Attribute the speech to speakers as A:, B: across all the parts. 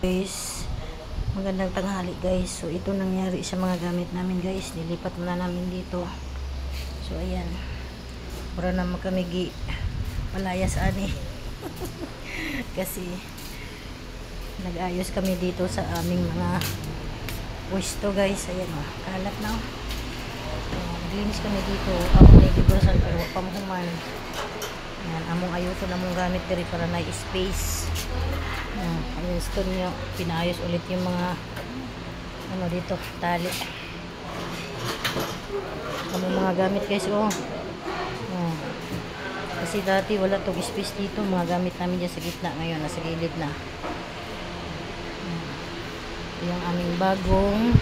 A: Guys, magandang tanghali guys. So ito nangyari sa mga gamit namin guys. Nilipat muna namin dito. So ayan. Para naman kami palayas ani. Kasi nag-ayos kami dito sa aming mga pwesto guys. Ayan o. Kalat na o. Naglinis kami dito. Ako na ibigurasan pero pamuhuman. Ayan. Among ayuso na mong gamit diri para na space. Ayun, stone nyo, pinayos ulit yung mga ano dito, tali mga gamit guys. Kasi dati wala tong space dito, mga gamit namin dyan sa gitna, ngayon nasa gilid na. Ito yung aming bagong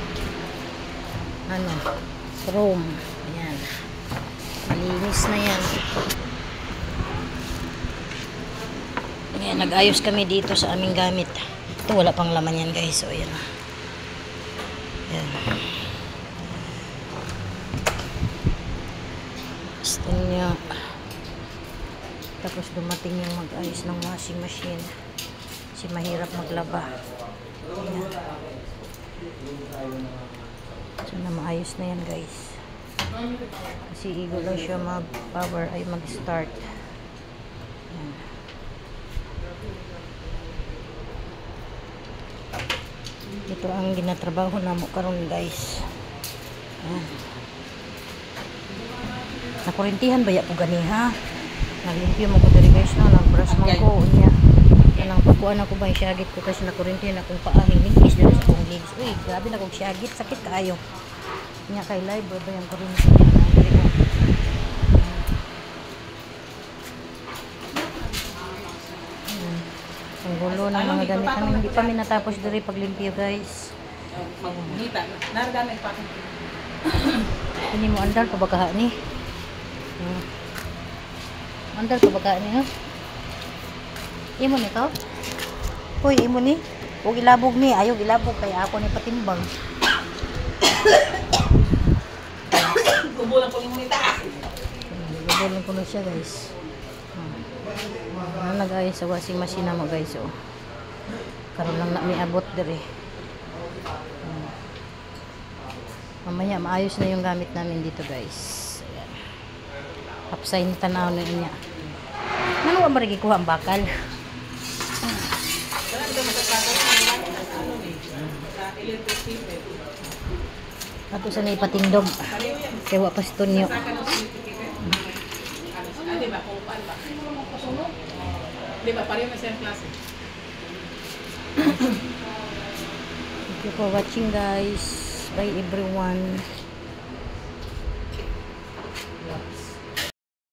A: room. Ayan, malinis na yan. Ayan, nag-ayos kami dito sa aming gamit. Ito wala pang laman yan guys. So ayan. Ayan. Gusto niya. Tapos dumating yung mag-ayos ng washing machine. Kasi mahirap maglaba. Ayan. So na maayos na yan guys. Kasi igo lang siya mag-power ay mag-start. Ayan. Ito ang ginatrabaho namo karon guys. Nakurintihan ba ya po gani ha? Naglimpyo mo ko diri guys no, nagbrush man ko unya. Kanang pakuan ako ba syagit ko kasi nakurintihan akong paahing linis diri sa akong legs. Uy, grabe na kong syagit, sakit kaayo. Nya kay live ba yung kurintihan diri ko. Ang gulo ng mga gamit namin. Hindi pa kami natapos diri paglimpyo guys. Ini mo andal ko baka ni. Andal ko baka ni ha. Imo ni to? Hoy, imo ni. Huwag ilabog ni. Ayaw ilabog kaya ako ni patimbang.
B: Gubulan ko ni monita.
A: Gubulan ko na siya guys. Nag-ayos sa washing machine na mo guys. Karoon lang na may abot diri. Mamaya maayos na yung gamit namin dito guys. Ayan. Hapsay ni tanaw na niya. Ano ba rin kuha ang bakal? Ato sa naipatingdog. Kaya wa pa si Tonyo.
B: Di ba, pareho na siyang klase.
A: Thank you for watching guys. Bye everyone.